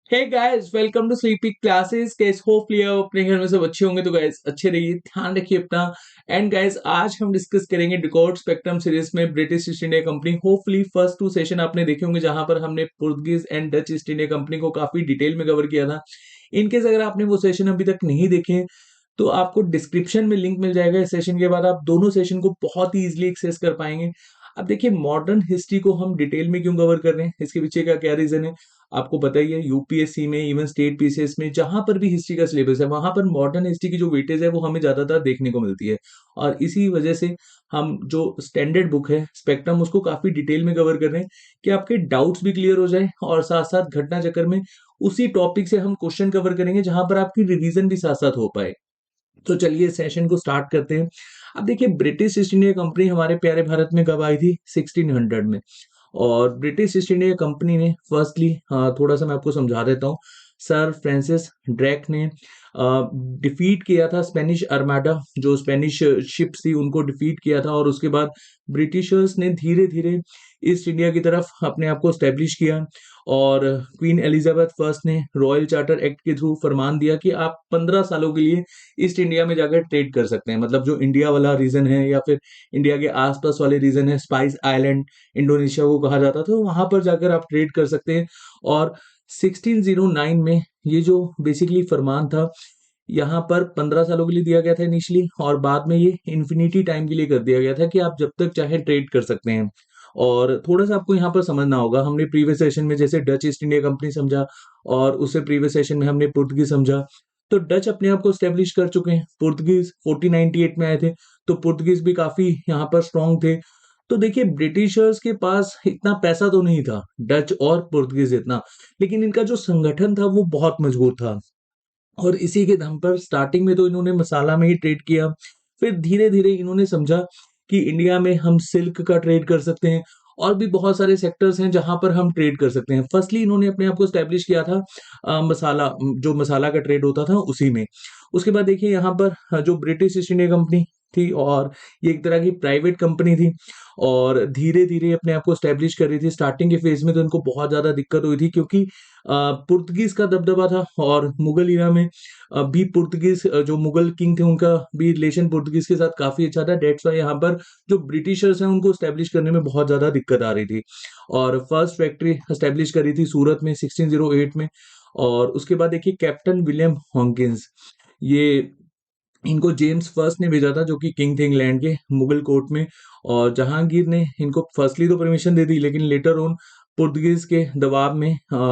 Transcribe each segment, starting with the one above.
Hey guys, welcome to Sleepy Classes. कैसे hopefully आप अपने घर में सब अच्छे होंगे। तो गाइस अच्छे रहिए, ध्यान रखिए अपना। एंड गाइस आज हम डिस्कस करेंगे डिकॉर्ड स्पेक्ट्रम सीरीज में British East India Company. Hopefully first two session आपने देखे होंगे जहां पर हमने Portuguese and Dutch East India Company को काफी डिटेल में कवर किया था। इनकेस अगर आपने वो सेशन अभी तक नहीं देखे तो आपको डिस्क्रिप्शन में लिंक मिल जाएगा। इस सेशन के बाद आप दोनों सेशन को बहुत ही इजीली एक्सेस कर पाएंगे। अब देखिए, मॉडर्न हिस्ट्री को हम डिटेल में क्यों कवर कर रहे हैं, इसके पीछे का क्या रीजन है आपको पता ही है। यूपीएससी में, इवन स्टेट पीसीएस में, जहां पर भी हिस्ट्री का सिलेबस है वहां पर मॉडर्न हिस्ट्री की जो वेटेज है वो हमें ज्यादातर देखने को मिलती है। और इसी वजह से हम जो स्टैंडर्ड बुक है स्पेक्ट्रम उसको काफी डिटेल में कवर कर रहे हैं कि आपके डाउट्स भी क्लियर हो जाए और साथ साथ घटना चक्कर में उसी टॉपिक से हम क्वेश्चन कवर करेंगे जहां पर आपकी रिवीजन भी साथ साथ हो पाए। तो चलिए सेशन को स्टार्ट करते हैं। अब देखिए, ब्रिटिश ईस्ट इंडिया कंपनी हमारे प्यारे भारत में कब आई थी? 1600 में। और ब्रिटिश ईस्ट इंडिया कंपनी ने फर्स्टली, थोड़ा सा मैं आपको समझा देता हूँ। सर फ्रांसिस ड्रेक ने डिफीट किया था स्पेनिश आर्माडा, जो स्पेनिश शिप्स थी उनको डिफीट किया था। और उसके बाद ब्रिटिशर्स ने धीरे धीरे ईस्ट इंडिया की तरफ अपने आप को स्टेब्लिश किया। और क्वीन एलिजाबेथ फर्स्ट ने रॉयल चार्टर एक्ट के थ्रू फरमान दिया कि आप 15 सालों के लिए ईस्ट इंडिया में जाकर ट्रेड कर सकते हैं। मतलब जो इंडिया वाला रीजन है या फिर इंडिया के आसपास वाले रीजन है, स्पाइस आइलैंड इंडोनेशिया को कहा जाता था, तो वहां पर जाकर आप ट्रेड कर सकते हैं। और 1609 में ये जो बेसिकली फरमान था यहाँ पर 15 सालों के लिए दिया गया था इनिशियली, और बाद में ये इन्फिनिटी टाइम के लिए कर दिया गया था कि आप जब तक चाहे ट्रेड कर सकते हैं। और थोड़ा सा आपको यहाँ पर समझना होगा, हमने प्रीवियस सेशन में जैसे डच ईस्ट इंडिया कंपनी समझा और उससे प्रीवियस सेशन में हमने पुर्तगीज समझा। तो डच अपने आप को स्टेब्लिश कर चुके हैं, पुर्तगीज 1498 में आए थे, तो पुर्तगीज भी काफी यहाँ पर स्ट्रांग थे। तो देखिए, ब्रिटिशर्स के पास इतना पैसा तो नहीं था डच और पुर्तगीज इतना, लेकिन इनका जो संगठन था वो बहुत मजबूत था। और इसी के दम पर स्टार्टिंग में तो इन्होंने मसाला में ही ट्रेड किया। फिर धीरे धीरे इन्होंने समझा कि इंडिया में हम सिल्क का ट्रेड कर सकते हैं और भी बहुत सारे सेक्टर्स हैं जहां पर हम ट्रेड कर सकते हैं। फर्स्टली इन्होंने अपने आप को स्टैब्लिश किया था मसाला, जो मसाला का ट्रेड होता था उसी में। उसके बाद देखिए यहाँ पर जो ब्रिटिश ईस्ट इंडिया कंपनी थी, और ये एक तरह की प्राइवेट कंपनी थी और धीरे धीरे अपने आप को स्टैब्लिश कर रही थी। स्टार्टिंग के फेज में तो इनको बहुत ज्यादा दिक्कत हुई थी क्योंकि पुर्तगीज का दबदबा था, और मुगल इरा में भी पुर्तगीज जो मुगल किंग थे उनका भी रिलेशन पुर्तगीज के साथ काफी अच्छा था। डेट्स वाई यहाँ पर जो ब्रिटिशर्स हैं उनको स्टैब्लिश करने में बहुत ज्यादा दिक्कत आ रही थी। और फर्स्ट फैक्ट्री स्टैब्लिश करी थी सूरत में 1608 में। और उसके बाद देखिए, कैप्टन विलियम हॉकिंस, ये इनको जेम्स फर्स्ट ने भेजा था जो कि किंग थे इंग्लैंड के, मुगल कोर्ट में। और जहांगीर ने इनको फर्स्टली तो परमिशन दे दी, लेकिन लेटर ऑन पुर्तगीज के दबाव में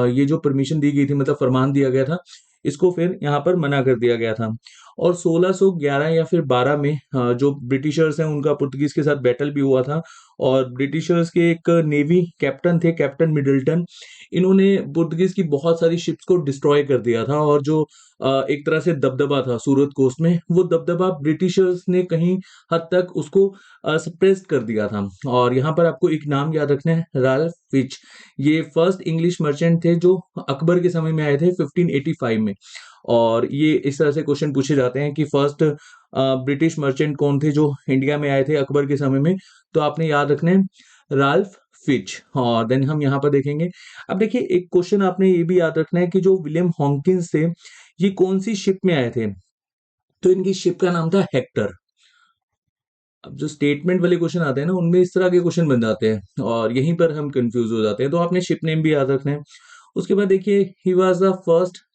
ये जो परमिशन दी गई थी, मतलब फरमान दिया गया था, इसको फिर यहाँ पर मना कर दिया गया था। और 1611 या फिर 12 में जो ब्रिटिशर्स हैं उनका पुर्तगीज के साथ बैटल भी हुआ था। और ब्रिटिशर्स के एक नेवी कैप्टन थे, कैप्टन मिडल्टन, इन्होंने पुर्तगीज की बहुत सारी शिप्स को डिस्ट्रॉय कर दिया था। और जो एक तरह से दबदबा था सूरत कोस्ट में, वो दबदबा ब्रिटिशर्स ने कहीं हद तक उसको सप्रेस कर दिया था। और यहाँ पर आपको एक नाम याद रखना है, राल्फ फिच। ये फर्स्ट इंग्लिश मर्चेंट थे जो अकबर के समय में आए थे 1585 में। और ये इस तरह से क्वेश्चन पूछे जाते हैं कि फर्स्ट ब्रिटिश मर्चेंट कौन थे जो इंडिया में आए थे अकबर के समय में, तो आपने याद रखना है राल्फ फिच। और देन हम यहाँ पर देखेंगे। अब देखिए, एक क्वेश्चन आपने ये भी याद रखना है कि जो विलियम हॉकिंस थे ये कौन सी शिप में आए थे, तो इनकी शिप का नाम था हेक्टर। अब जो स्टेटमेंट वाले क्वेश्चन आते हैं ना, उनमें इस तरह के क्वेश्चन बन जाते हैं और यहीं पर हम कंफ्यूज हो जाते हैं, तो आपने शिप नेम भी याद रखना है। उसके बाद देखिए, he was the first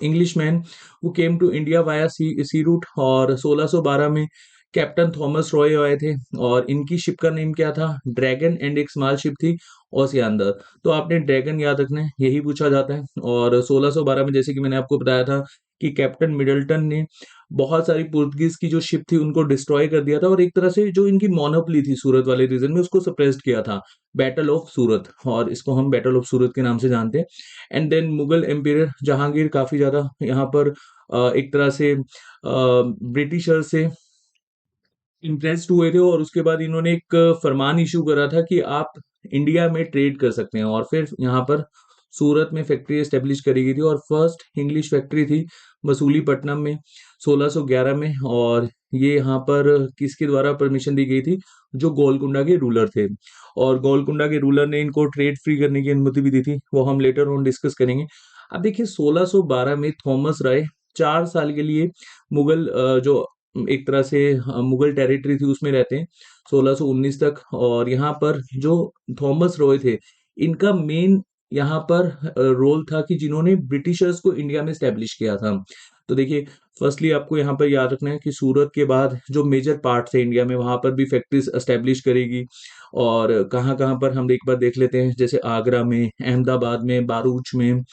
Englishman who came to India via sea route. और 1612 में कैप्टन थॉमस रॉय आए थे और इनकी शिप का नेम क्या था? ड्रैगन। एंड एक स्मॉल शिप थी ओसियानर। तो आपने ड्रैगन याद रखना है, यही पूछा जाता है। और 1612 में जैसे कि मैंने आपको बताया था कि कैप्टन मिडल्टन ने बहुत सारी पुर्तगीज की जो शिप थी उनको डिस्ट्रॉय कर दिया था, और एक तरह से जो इनकी मोनोपोली थी सूरत वाले रीजन में उसको सप्रेस्ड किया था, बैटल ऑफ सूरत, और इसको हम बैटल ऑफ सूरत के नाम से जानते हैं। And then Mughal empire Jahangir काफी ज्यादा यहाँ पर एक तरह से ब्रिटिशर से इम्प्रेस्ड हुए थे, और उसके बाद इन्होंने एक फरमान इशू करा था कि आप इंडिया में ट्रेड कर सकते हैं। और फिर यहाँ पर सूरत में फैक्ट्री एस्टेब्लिश करी गई थी, और फर्स्ट इंग्लिश फैक्ट्री थी मसूलीपट्टनम में 1611 में। और ये यहाँ पर किसके द्वारा परमिशन दी गई थी? जो गोलकुंडा के रूलर थे, और गोलकुंडा के रूलर ने इनको ट्रेड फ्री करने की अनुमति भी दी थी, वो हम लेटर ऑन डिस्कस करेंगे। अब देखिए 1612 में थॉमस राय 4 साल के लिए मुगल जो एक तरह से मुगल टेरिटरी थी उसमें रहते हैं 1619 तक। और यहाँ पर जो थॉमस रॉय थे, इनका मेन यहाँ पर रोल था कि जिन्होंने ब्रिटिशर्स को इंडिया में स्टैब्लिश किया था। तो देखिए, फर्स्टली आपको यहाँ पर याद रखना है कि सूरत के बाद जो मेजर पार्ट थे इंडिया में, वहां पर भी फैक्ट्रीज एस्टेब्लिश करेगी। और कहाँ कहाँ पर हम एक बार देख लेते हैं, जैसे आगरा में, अहमदाबाद में, बारूच में।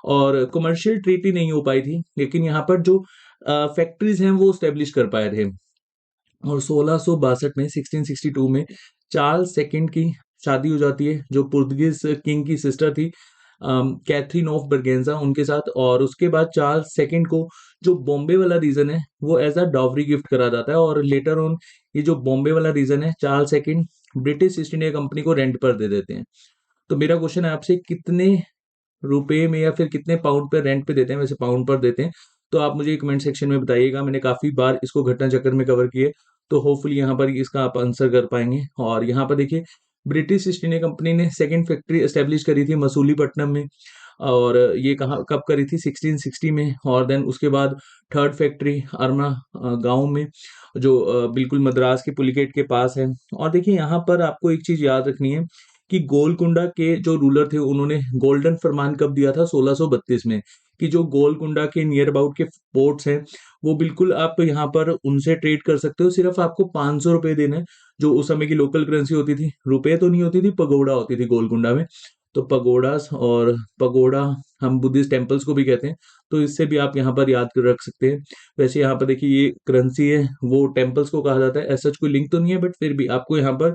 और कमर्शियल ट्रीटी नहीं हो पाई थी, लेकिन यहाँ पर जो फैक्ट्रीज हैं वो स्टेब्लिश कर पाए थे। और 1662 में 1662 में चार्ल्स सेकंड की शादी हो जाती है, जो पुर्तगीज किंग की सिस्टर थी, कैथरीन ऑफ बर्गेंजा, उनके साथ। और उसके बाद चार्ल्स सेकंड को जो बॉम्बे वाला रीजन है वो एज अ डॉवरी गिफ्ट करा जाता है। और लेटर ऑन ये जो बॉम्बे वाला रीजन है, Charles second British East India Company को रेंट पर दे देते हैं। तो मेरा क्वेश्चन है आपसे, कितने रुपए में या फिर कितने पाउंड पे रेंट पे देते हैं? वैसे पाउंड पर देते हैं। तो आप मुझे कमेंट सेक्शन में बताइएगा। मैंने काफी बार इसको घटना चक्कर में कवर किए, तो होपफुली यहाँ पर इसका आप आंसर कर पाएंगे। और यहाँ पर देखिए, ब्रिटिश ईस्ट इंडिया कंपनी ने सेकंड फैक्ट्री एस्टेब्लिश करी थी मसूलीपट्टनम में। और ये कहाँ कब करी थी? 1660 में। और देन उसके बाद थर्ड फैक्ट्री अरमा गांव में, जो बिल्कुल मद्रास के पुलिकेट के पास है। और देखिए, यहाँ पर आपको एक चीज याद रखनी है कि गोलकुंडा के जो रूलर थे, उन्होंने गोल्डन फरमान कब दिया था? 1632 में। कि जो गोलकुंडा के नियर अबाउट के पोर्ट्स हैं, वो बिल्कुल आप यहाँ पर उनसे ट्रेड कर सकते हो। सिर्फ आपको 500 रुपए देना है, जो उस समय की लोकल करेंसी होती थी। रुपए तो नहीं होती थी, पगोड़ा होती थी गोलकुंडा में। तो पगोडास, और पगोड़ा हम बुद्धिस्ट टेम्पल्स को भी कहते हैं, तो इससे भी आप यहाँ पर याद कर रख सकते हैं। वैसे यहाँ पर देखिए, ये करेंसी है, वो टेम्पल्स को कहा जाता है। ऐसा कोई लिंक तो नहीं है, बट फिर भी आपको यहाँ पर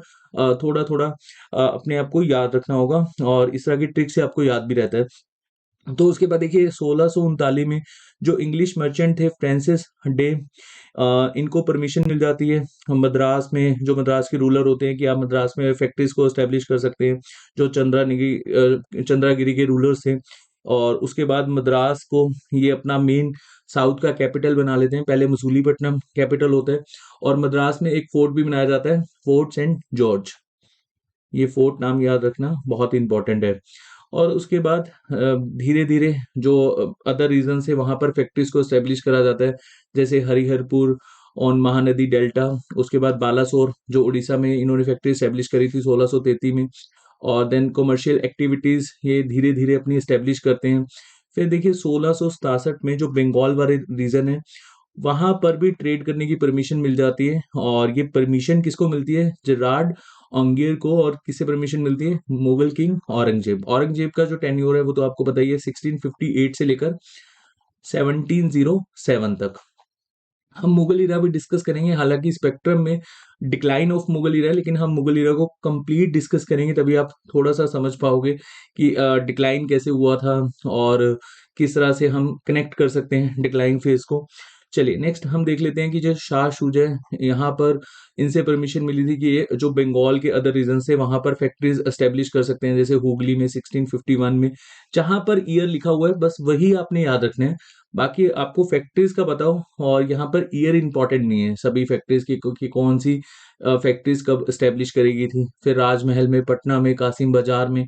थोड़ा थोड़ा अपने आप को याद रखना होगा, और इस तरह की ट्रिक से आपको याद भी रहता है। तो उसके बाद देखिए, 1639 में जो इंग्लिश मर्चेंट थे, फ्रांसिस डे, इनको परमिशन मिल जाती है मद्रास में, जो मद्रास के रूलर होते हैं, कि आप मद्रास में फैक्ट्रीज को एस्टेब्लिश कर सकते हैं, जो चंद्रागिरी के रूलर्स थे। और उसके बाद मद्रास को ये अपना मेन साउथ का कैपिटल बना लेते हैं। पहले मसूलीपट्टनम कैपिटल होता है, और मद्रास में एक फोर्ट भी बनाया जाता है, फोर्ट सेंट जॉर्ज। ये फोर्ट नाम याद रखना बहुत इंपॉर्टेंट है। और उसके बाद धीरे धीरे जो अदर रीजन से वहां पर फैक्ट्रीज को एस्टेब्लिश करा जाता है, जैसे हरिहरपुर ऑन महानदी डेल्टा। उसके बाद बालासोर, जो उड़ीसा में इन्होंने फैक्ट्री एस्टेब्लिश करी थी 1633 में। और देन कमर्शियल एक्टिविटीज ये धीरे धीरे अपनी एस्टेब्लिश करते हैं। फिर देखिए, 1667 में जो बंगाल वाले रीजन है, वहां पर भी ट्रेड करने की परमिशन मिल जाती है। और ये परमिशन किसको मिलती है? जेरार्ड औंगियर को। और किससे परमिशन मिलती है? मुगल किंग औरंगजेब। औरंगजेब का जो टेन्योर है वो तो आपको पता ही है, 1658 से लेकर 1707 तक। हम मुगल इरा भी डिस्कस करेंगे, हालांकि स्पेक्ट्रम में डिक्लाइन ऑफ मुगल इरा है, लेकिन हम मुगल इरा को कंप्लीट डिस्कस करेंगे, तभी आप थोड़ा सा समझ पाओगे कि डिक्लाइन कैसे हुआ था, और किस तरह से हम कनेक्ट कर सकते हैं डिक्लाइन फेज को। चलिए, नेक्स्ट हम देख लेते हैं कि जो शाह शुजा है, यहाँ पर इनसे परमिशन मिली थी कि ये जो बंगाल के अदर रीजन से वहां पर फैक्ट्रीज एस्टेब्लिश कर सकते हैं, जैसे हुगली में 1651 में। जहां पर ईयर लिखा हुआ है, बस वही आपने याद रखना है। बाकी आपको फैक्ट्रीज का बताओ, और यहाँ पर ईयर इंपॉर्टेंट नहीं है सभी फैक्ट्रीज की कौन सी फैक्ट्रीज कब एस्टेब्लिश करेगी थी। फिर राजमहल में, पटना में, कासिम बाजार में।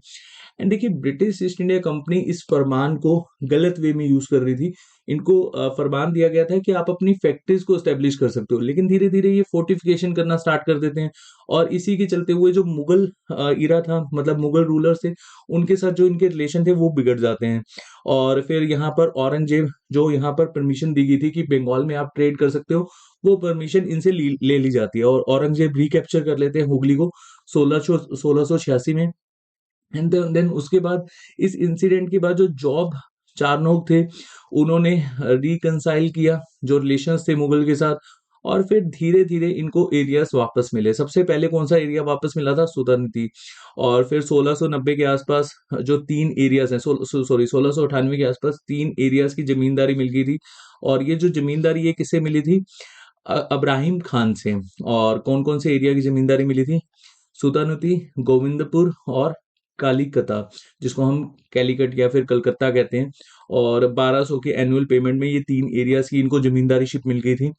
एंड देखिए, ब्रिटिश ईस्ट इंडिया कंपनी इस फरमान को गलत वे में यूज कर रही थी। इनको फरमान दिया गया था कि आप अपनी फैक्ट्रीज को एस्टेब्लिश कर सकते हो, लेकिन धीरे धीरे ये फोर्टिफिकेशन करना स्टार्ट कर देते हैं। और इसी के चलते हुए जो मुगल इरा था, मतलब मुगल रूलर थे, उनके साथ जो इनके रिलेशन थे वो बिगड़ जाते हैं। और फिर यहाँ पर औरंगजेब, जो यहाँ पर परमिशन दी गई थी कि बंगाल में आप ट्रेड कर सकते हो, वो परमिशन इनसे ले ली जाती है, और औरंगजेब रिकैप्चर कर लेते हैं हुगली को 1686 में। एंड देन उसके बाद, इस इंसिडेंट के बाद, जो जॉब चारनोक थे, उन्होंने रिकंसाइल किया जो रिलेशंस थे मुगल के साथ। और फिर धीरे धीरे इनको एरियाज वापस मिले। सबसे पहले कौन सा एरिया वापस मिला था? सुल्तानती। और फिर 1690 के आसपास जो 3 एरियाज हैं, सॉरी 1698 के आसपास 3 एरियाज की जमींदारी मिल गई थी। और ये जो जमींदारी ये किससे मिली थी? अब्राहिम खान से। और कौन कौन से एरिया की जमींदारी मिली थी? सुल्तानती, गोविंदपुर और कालीकता, जिसको हम कैलीकट या फिर कलकत्ता कहते हैं। और 1200 के एनुअल पेमेंट में ये 3 एरियाज की इनको जमींदारी शिप मिल गई थी।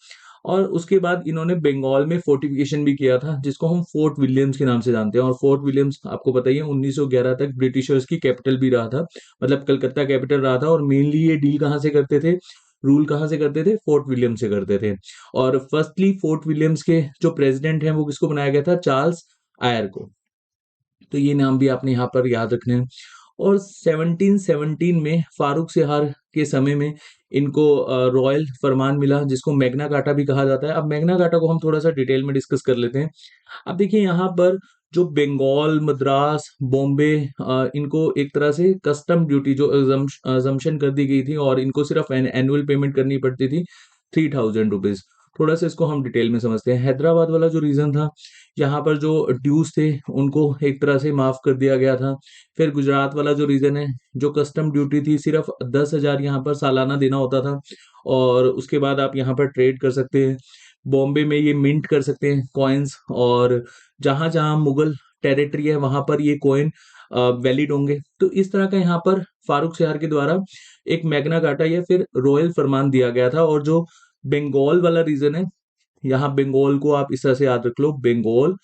और उसके बाद इन्होंने बंगाल में फोर्टिफिकेशन भी किया था, जिसको हम फोर्ट विलियम्स के नाम से जानते हैं। और फोर्ट विलियम्स आपको पता ही है 1911 तक ब्रिटिशर्स की कैपिटल भी रहा था, मतलब कलकत्ता कैपिटल रहा था। और मेनली ये डील कहाँ से करते थे, रूल कहाँ से करते थे, फोर्ट विलियम से करते थे। और फर्स्टली फोर्ट विलियम्स के जो प्रेसिडेंट हैं वो किसको बनाया गया था, चार्ल्स आयर को। तो ये नाम भी आपने यहाँ पर याद रखने हैं। और 1717 में फारूक सिहार के समय में इनको रॉयल फरमान मिला, जिसको मैग्ना कार्टा भी कहा जाता है। अब मैग्ना कार्टा को हम थोड़ा सा डिटेल में डिस्कस कर लेते हैं। अब देखिए यहाँ पर जो बंगाल, मद्रास, बॉम्बे, इनको एक तरह से कस्टम ड्यूटी जो अजम्पशन कर दी गई थी, और इनको सिर्फ एनुअल पेमेंट करनी पड़ती थी 3000 रुपीज। थोड़ा सा इसको हम डिटेल में समझते हैं। हैदराबाद वाला जो रीजन था, यहाँ पर जो ड्यूज थे उनको एक तरह से माफ कर दिया गया था। फिर गुजरात वाला जो रीजन है, जो कस्टम ड्यूटी थी सिर्फ 10,000 यहाँ पर सालाना देना होता था, और उसके बाद आप यहाँ पर ट्रेड कर सकते हैं। बॉम्बे में ये मिंट कर सकते हैं कॉइन्स, और जहां जहां मुगल टेरिटरी है वहां पर ये कॉइन वैलिड होंगे। तो इस तरह का यहाँ पर फारूक शहर के द्वारा एक मैग्ना कार्टा या फिर रॉयल फरमान दिया गया था। और जो बंगाल वाला रीजन है, यहाँ बंगाल को आप इस तरह से याद रख लो, बंगाल,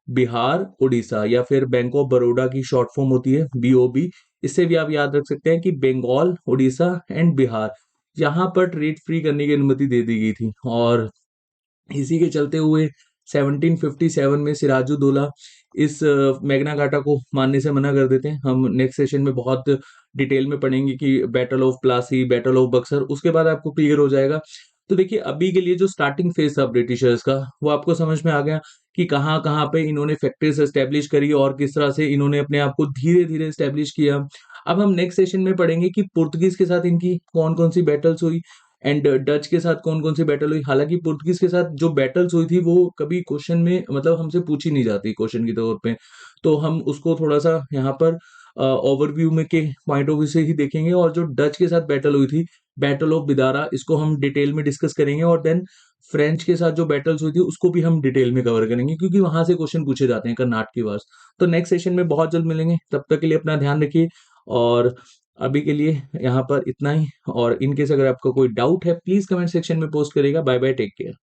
बिहार, उड़ीसा, या फिर बैंक ऑफ बड़ौदा की शॉर्ट फॉर्म होती है BOB। इससे भी आप याद रख सकते हैं कि बंगाल, उड़ीसा एंड बिहार, यहाँ पर ट्रेड फ्री करने की अनुमति दे दी गई थी। और इसी के चलते हुए 1757 में सिराजुद्दौला इस मैग्ना कार्टा को मानने से मना कर देते हैं। हम नेक्स्ट सेशन में बहुत डिटेल में पढ़ेंगे कि battle of Plassey, battle of Buxar, उसके बाद आपको क्लियर हो जाएगा। तो देखिए अभी के लिए जो स्टार्टिंग फेज था ब्रिटिशर्स का, वो आपको समझ में आ गया कि कहाँ कहाँ पे इन्होंने फैक्ट्रीज एस्टेब्लिश करी और किस तरह से इन्होंने अपने आप को धीरे धीरे एस्टेब्लिश किया। अब हम नेक्स्ट सेशन में पढ़ेंगे कि पुर्तगीज के साथ इनकी कौन कौन सी बैटल्स हुई, एंड डच के साथ कौन कौन सी बैटल हुई। हालांकि पुर्तगीज के साथ जो बैटल्स हुई थी वो कभी क्वेश्चन में, मतलब हमसे पूछी नहीं जाती क्वेश्चन के तौर पे, तो हम उसको थोड़ा सा यहाँ पर ओवरव्यू में के पॉइंट ऑफ व्यू से ही देखेंगे। और जो डच के साथ बैटल हुई थी, बैटल ऑफ बिदारा, इसको हम डिटेल में डिस्कस करेंगे। और देन फ्रेंच के साथ जो बैटल्स हुई थी उसको भी हम डिटेल में कवर करेंगे, क्योंकि वहां से क्वेश्चन पूछे जाते हैं कर्नाटक की वार्स। तो नेक्स्ट सेशन में बहुत जल्द मिलेंगे, तब तक के लिए अपना ध्यान रखिए। और अभी के लिए यहाँ पर इतना ही। और इनकेस अगर आपका कोई डाउट है, प्लीज कमेंट सेक्शन में पोस्ट करिएगा। Bye bye, take care.